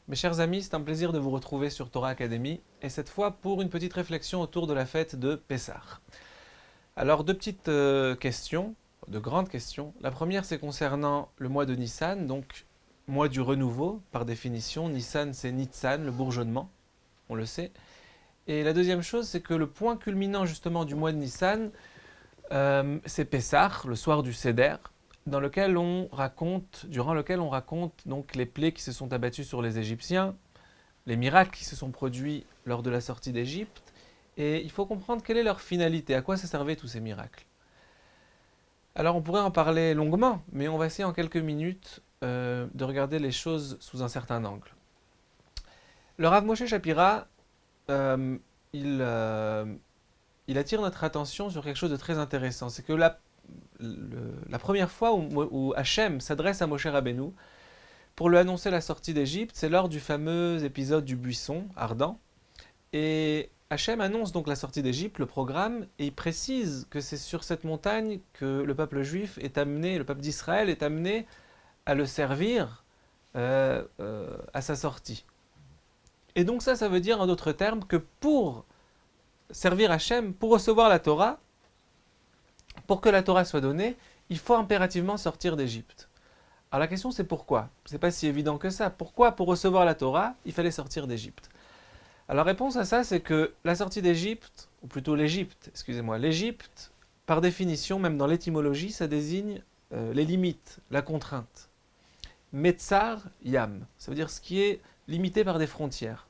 Mes chers amis, c'est un plaisir de vous retrouver sur Torah Academy, et cette fois pour une petite réflexion autour de la fête de Pessah. Alors deux petites questions, de grandes questions. La première c'est concernant le mois de Nissan, donc mois du renouveau par définition. Nissan c'est Nitzan, le bourgeonnement, on le sait. Et la deuxième chose c'est que le point culminant justement du mois de Nissan, c'est Pessah, le soir du Seder, durant lequel on raconte donc les plaies qui se sont abattues sur les Égyptiens, les miracles qui se sont produits lors de la sortie d'Égypte, et il faut comprendre quelle est leur finalité, à quoi ça servait tous ces miracles. Alors on pourrait en parler longuement, mais on va essayer en quelques minutes de regarder les choses sous un certain angle. Le Rav Moshe Shapira, euh, il, euh, il attire notre attention sur quelque chose de très intéressant. C'est que la première fois où Hachem s'adresse à Moshe Rabbeinu pour lui annoncer la sortie d'Égypte, c'est lors du fameux épisode du buisson ardent. Et Hachem annonce donc la sortie d'Égypte, le programme, et il précise que c'est sur cette montagne que le peuple juif est amené, le peuple d'Israël est amené à le servir à sa sortie. Et donc ça veut dire en d'autres termes que pour servir Hachem, pour recevoir la Torah, pour que la Torah soit donnée, il faut impérativement sortir d'Égypte. Alors la question c'est pourquoi? C'est pas si évident que ça. Pourquoi pour recevoir la Torah, il fallait sortir d'Égypte? Alors la réponse à ça c'est que la sortie d'Égypte, ou plutôt l'Égypte, excusez-moi, l'Égypte, par définition, même dans l'étymologie, ça désigne les limites, la contrainte. Metzar Yam, ça veut dire ce qui est limité par des frontières.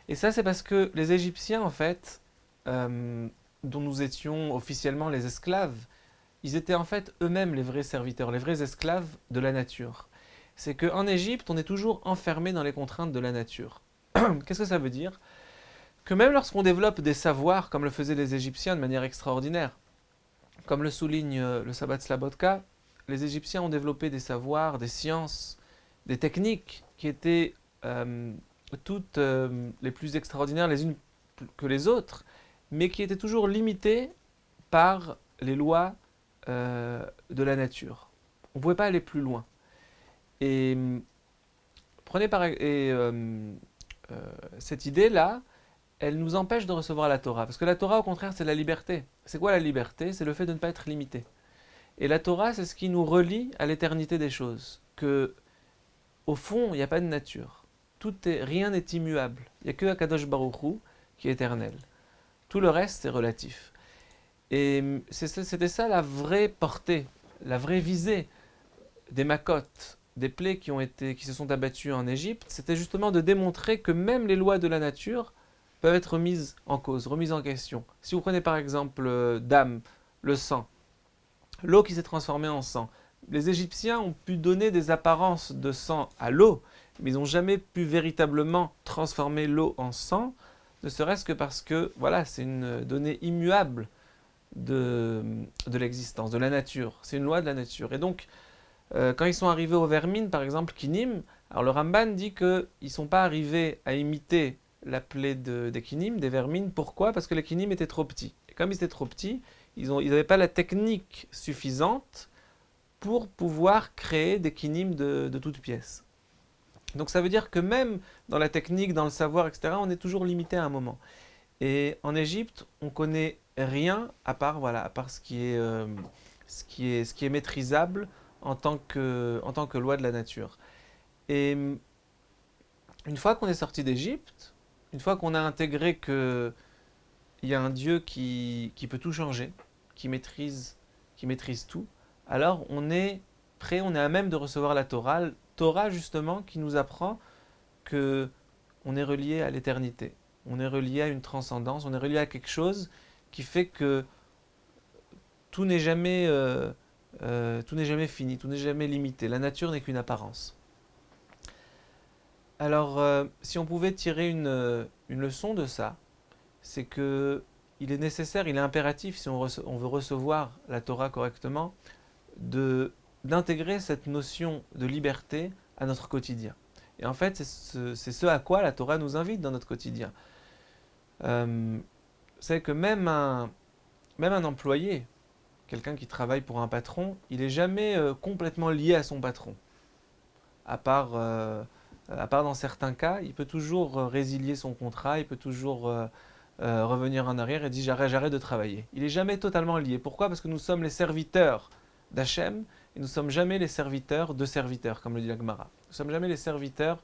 Et ça c'est parce que les Égyptiens en fait, dont nous étions officiellement les esclaves, ils étaient en fait eux-mêmes les vrais serviteurs, les vrais esclaves de la nature. C'est qu'en Égypte, on est toujours enfermé dans les contraintes de la nature. Qu'est-ce que ça veut dire? Que même lorsqu'on développe des savoirs, comme le faisaient les Égyptiens de manière extraordinaire, comme le souligne le Sabbat Slabotka, les Égyptiens ont développé des savoirs, des sciences, des techniques qui étaient toutes les plus extraordinaires les unes que les autres, mais qui étaient toujours limitées par les lois de la nature. On ne pouvait pas aller plus loin. Et prenez par cette idée-là, elle nous empêche de recevoir la Torah. Parce que la Torah, au contraire, c'est la liberté. C'est quoi la liberté? C'est le fait de ne pas être limité. Et la Torah, c'est ce qui nous relie à l'éternité des choses. Que, au fond, il n'y a pas de nature. Rien n'est immuable. Il n'y a que Akadosh Baruch Hu qui est éternel. Tout le reste, c'est relatif. Et c'était ça la vraie portée, la vraie visée des makotes, des plaies qui se sont abattues en Égypte. C'était justement de démontrer que même les lois de la nature peuvent être remises en cause, remises en question. Si vous prenez par exemple Dam, le sang, l'eau qui s'est transformée en sang, les Égyptiens ont pu donner des apparences de sang à l'eau, mais ils n'ont jamais pu véritablement transformer l'eau en sang, ne serait-ce que parce que voilà, c'est une donnée immuable de l'existence, de la nature. C'est une loi de la nature. Et donc, quand ils sont arrivés aux vermines, par exemple, Kinim, alors le Ramban dit qu'ils ne sont pas arrivés à imiter la plaie des Kinim, des vermines. Pourquoi? Parce que les Kinim étaient trop petits. Et comme ils étaient trop petits, ils n'avaient pas la technique suffisante pour pouvoir créer des Kinim de toutes pièces. Donc ça veut dire que même dans la technique, dans le savoir, etc., on est toujours limité à un moment. Et en Égypte, on connaît rien à part ce qui est maîtrisable en tant que loi de la nature. Et une fois qu'on est sorti d'Égypte, une fois qu'on a intégré qu'il y a un Dieu qui peut tout changer, qui maîtrise tout, alors on est prêt, on est à même de recevoir la Torah. Torah justement qui nous apprend que on est relié à l'éternité. On est relié à une transcendance, on est relié à quelque chose qui fait que tout n'est jamais, tout n'est jamais fini, tout n'est jamais limité. La nature n'est qu'une apparence. Alors, si on pouvait tirer une leçon de ça, c'est que il est nécessaire, il est impératif, si on veut recevoir la Torah correctement, d'intégrer cette notion de liberté à notre quotidien. Et en fait, c'est ce à quoi la Torah nous invite dans notre quotidien. C'est que même un employé, quelqu'un qui travaille pour un patron, il n'est jamais complètement lié à son patron. À part à part dans certains cas, il peut toujours résilier son contrat, il peut toujours revenir en arrière et dire j'arrête de travailler. Il n'est jamais totalement lié. Pourquoi? Parce que nous sommes les serviteurs d'Hachem et nous ne sommes jamais les serviteurs de serviteurs, comme le dit la Gemara. Nous ne sommes jamais les serviteurs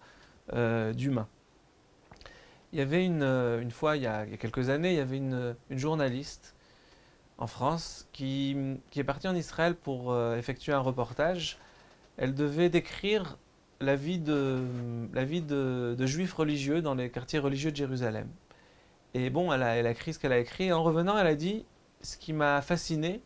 d'humains. Il y avait une fois, il y a quelques années, il y avait une journaliste en France qui est partie en Israël pour effectuer un reportage. Elle devait décrire la vie de juifs religieux dans les quartiers religieux de Jérusalem. Et bon, elle a écrit ce qu'elle a écrit. Et en revenant, elle a dit, ce qui m'a fasciné,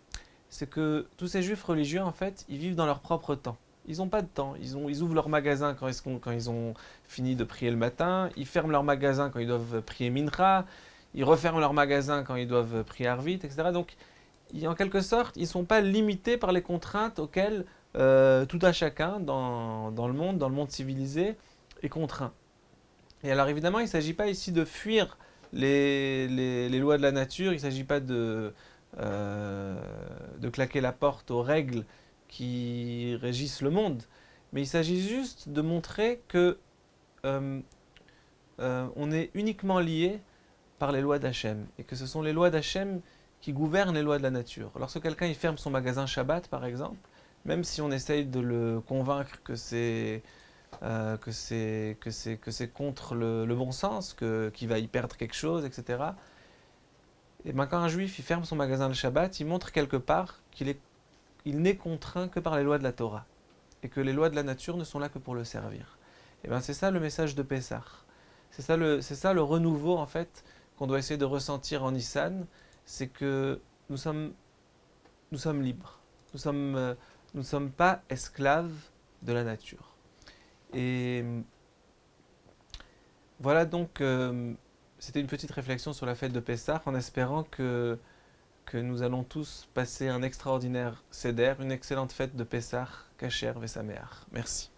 c'est que tous ces juifs religieux, en fait, ils vivent dans leur propre temps. Ils n'ont pas de temps. Ils ouvrent leur magasin quand ils ont fini de prier le matin. Ils ferment leur magasin quand ils doivent prier Mincha. Ils referment leur magasin quand ils doivent prier Arvit, etc. Donc, en quelque sorte, ils ne sont pas limités par les contraintes auxquelles tout à chacun dans le monde civilisé, est contraint. Et alors évidemment, il ne s'agit pas ici de fuir les lois de la nature, il ne s'agit pas de claquer la porte aux règles qui régissent le monde, mais il s'agit juste de montrer que euh, on est uniquement lié par les lois d'Hachem, et que ce sont les lois d'Hachem qui gouvernent les lois de la nature. Lorsque quelqu'un il ferme son magasin Shabbat, par exemple, même si on essaye de le convaincre que c'est contre le bon sens, qu'il va y perdre quelque chose, etc. Et ben quand un juif il ferme son magasin le Shabbat, il montre quelque part il n'est contraint que par les lois de la Torah, et que les lois de la nature ne sont là que pour le servir. Et ben c'est ça le message de Pessah. C'est ça le renouveau en fait qu'on doit essayer de ressentir en Nissan, c'est que nous sommes, nous sommes libres. Nous ne sommes pas esclaves de la nature. Et voilà donc, c'était une petite réflexion sur la fête de Pessah, en espérant que nous allons tous passer un extraordinaire Seder, une excellente fête de Pessah, Kasher Vesameach. Merci.